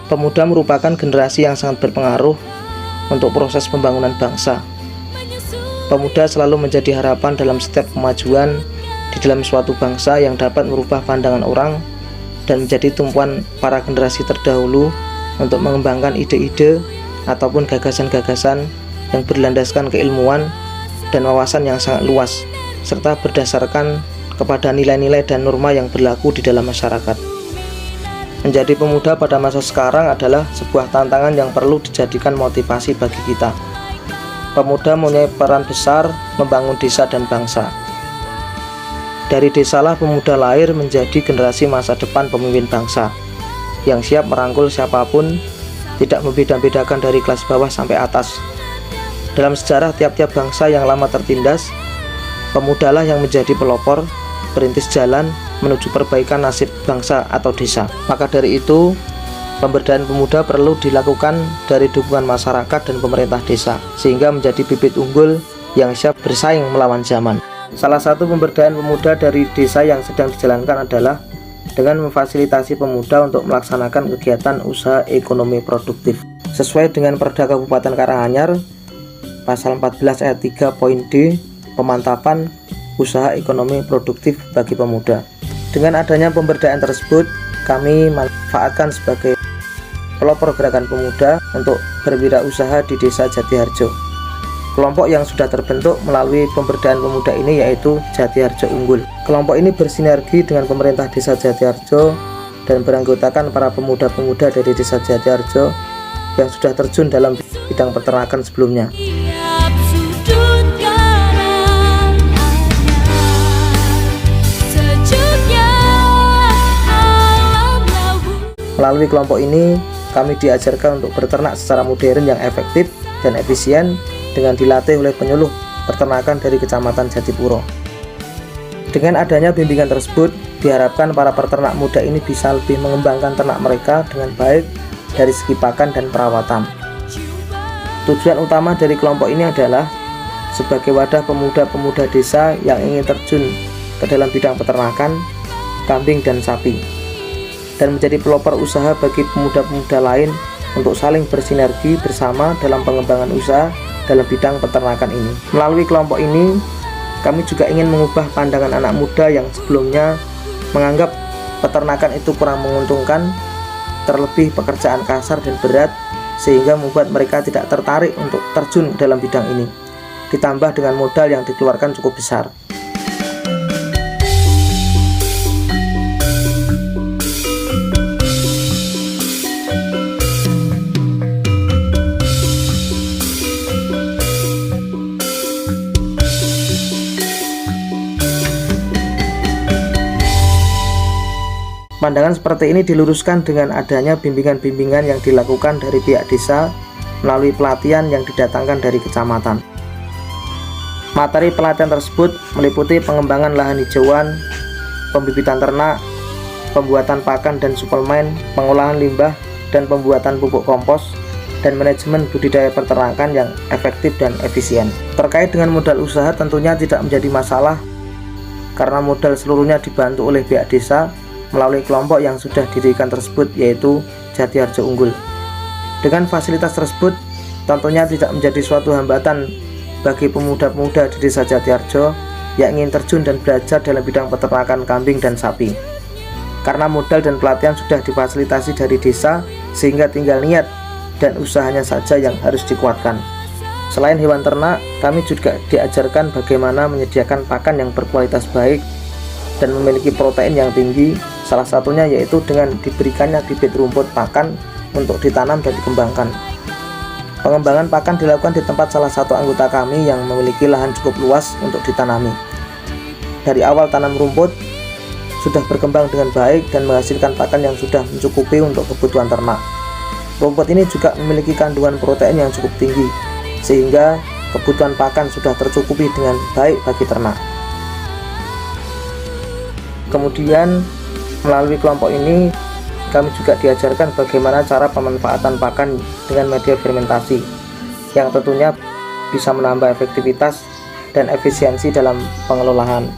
Pemuda merupakan generasi yang sangat berpengaruh untuk proses pembangunan bangsa. Pemuda selalu menjadi harapan dalam setiap kemajuan di dalam suatu bangsa yang dapat merubah pandangan orang dan menjadi tumpuan para generasi terdahulu untuk mengembangkan ide-ide ataupun gagasan-gagasan yang berlandaskan keilmuan dan wawasan yang sangat luas, serta berdasarkan kepada nilai-nilai dan norma yang berlaku di dalam masyarakat. Menjadi pemuda pada masa sekarang adalah sebuah tantangan yang perlu dijadikan motivasi bagi kita. Pemuda mempunyai peran besar membangun desa dan bangsa. Dari desalah pemuda lahir menjadi generasi masa depan pemimpin bangsa yang siap merangkul siapapun, tidak membeda-bedakan dari kelas bawah sampai atas. Dalam sejarah tiap-tiap bangsa yang lama tertindas, pemudalah yang menjadi pelopor, perintis jalan menuju perbaikan nasib bangsa atau desa. Maka dari itu, pemberdayaan pemuda perlu dilakukan dari dukungan masyarakat dan pemerintah desa, sehingga menjadi bibit unggul yang siap bersaing melawan zaman. Salah satu pemberdayaan pemuda dari desa yang sedang dijalankan adalah dengan memfasilitasi pemuda untuk melaksanakan kegiatan usaha ekonomi produktif. Sesuai dengan Perda Kabupaten Karanganyar, Pasal 14 ayat 3 poin D, pemantapan usaha ekonomi produktif bagi pemuda. Dengan adanya pemberdayaan tersebut, kami manfaatkan sebagai pelopor gerakan pemuda untuk berwirausaha di Desa Jatiharjo. Kelompok yang sudah terbentuk melalui pemberdayaan pemuda ini yaitu Jatiharjo Unggul. Kelompok ini bersinergi dengan pemerintah Desa Jatiharjo dan beranggotakan para pemuda-pemuda dari Desa Jatiharjo yang sudah terjun dalam bidang peternakan sebelumnya. Melalui kelompok ini, kami diajarkan untuk berternak secara modern yang efektif dan efisien dengan dilatih oleh penyuluh peternakan dari Kecamatan Jatipuro. Dengan adanya bimbingan tersebut, diharapkan para peternak muda ini bisa lebih mengembangkan ternak mereka dengan baik dari segi pakan dan perawatan. Tujuan utama dari kelompok ini adalah sebagai wadah pemuda-pemuda desa yang ingin terjun ke dalam bidang peternakan, kambing dan sapi, dan menjadi pelopor usaha bagi pemuda-pemuda lain untuk saling bersinergi bersama dalam pengembangan usaha dalam bidang peternakan ini. Melalui kelompok ini, kami juga ingin mengubah pandangan anak muda yang sebelumnya menganggap peternakan itu kurang menguntungkan, terlebih pekerjaan kasar dan berat, sehingga membuat mereka tidak tertarik untuk terjun dalam bidang ini, ditambah dengan modal yang dikeluarkan cukup besar. Pandangan seperti ini diluruskan dengan adanya bimbingan-bimbingan yang dilakukan dari pihak desa melalui pelatihan yang didatangkan dari kecamatan. Materi pelatihan tersebut meliputi pengembangan lahan hijauan, pembibitan ternak, pembuatan pakan dan suplemen, pengolahan limbah, dan pembuatan pupuk kompos, dan manajemen budidaya peternakan yang efektif dan efisien. Terkait dengan modal usaha tentunya tidak menjadi masalah karena modal seluruhnya dibantu oleh pihak desa melalui kelompok yang sudah didirikan tersebut, yaitu Jatiharjo Unggul. Dengan fasilitas tersebut tentunya tidak menjadi suatu hambatan bagi pemuda-pemuda di Desa Jatiharjo yang ingin terjun dan belajar dalam bidang peternakan kambing dan sapi, karena modal dan pelatihan sudah difasilitasi dari desa, sehingga tinggal niat dan usahanya saja yang harus dikuatkan. Selain hewan ternak, kami juga diajarkan bagaimana menyediakan pakan yang berkualitas baik dan memiliki protein yang tinggi, salah satunya yaitu dengan diberikannya bibit rumput pakan untuk ditanam dan dikembangkan. Pengembangan pakan dilakukan di tempat salah satu anggota kami yang memiliki lahan cukup luas untuk ditanami. Dari awal tanam rumput sudah berkembang dengan baik dan menghasilkan pakan yang sudah mencukupi untuk kebutuhan ternak. Rumput ini juga memiliki kandungan protein yang cukup tinggi, sehingga kebutuhan pakan sudah tercukupi dengan baik bagi ternak. Kemudian melalui kelompok ini kami juga diajarkan bagaimana cara pemanfaatan pakan dengan media fermentasi yang tentunya bisa menambah efektivitas dan efisiensi dalam pengelolaan.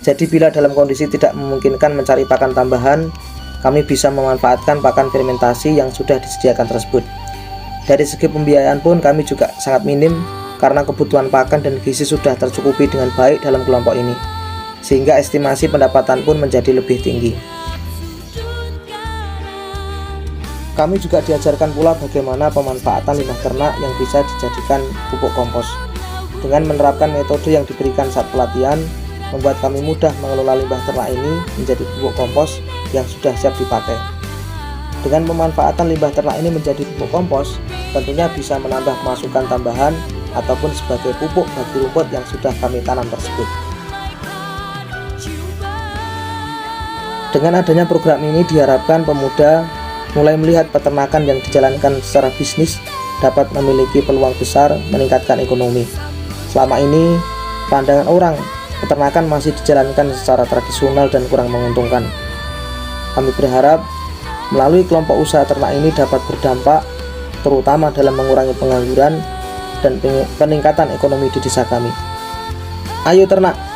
Jadi bila dalam kondisi tidak memungkinkan mencari pakan tambahan, kami bisa memanfaatkan pakan fermentasi yang sudah disediakan tersebut. Dari segi pembiayaan pun kami juga sangat minim karena kebutuhan pakan dan gizi sudah tercukupi dengan baik dalam kelompok ini, sehingga estimasi pendapatan pun menjadi lebih tinggi. Kami juga diajarkan pula bagaimana pemanfaatan limbah ternak yang bisa dijadikan pupuk kompos. Dengan menerapkan metode yang diberikan saat pelatihan, membuat kami mudah mengelola limbah ternak ini menjadi pupuk kompos yang sudah siap dipakai. Dengan pemanfaatan limbah ternak ini menjadi pupuk kompos, tentunya bisa menambah masukan tambahan ataupun sebagai pupuk bagi rumput yang sudah kami tanam tersebut. Dengan adanya program ini diharapkan pemuda mulai melihat peternakan yang dijalankan secara bisnis dapat memiliki peluang besar meningkatkan ekonomi. Selama ini, pandangan orang peternakan masih dijalankan secara tradisional dan kurang menguntungkan. Kami berharap melalui kelompok usaha ternak ini dapat berdampak terutama dalam mengurangi pengangguran dan peningkatan ekonomi di desa kami. Ayo ternak!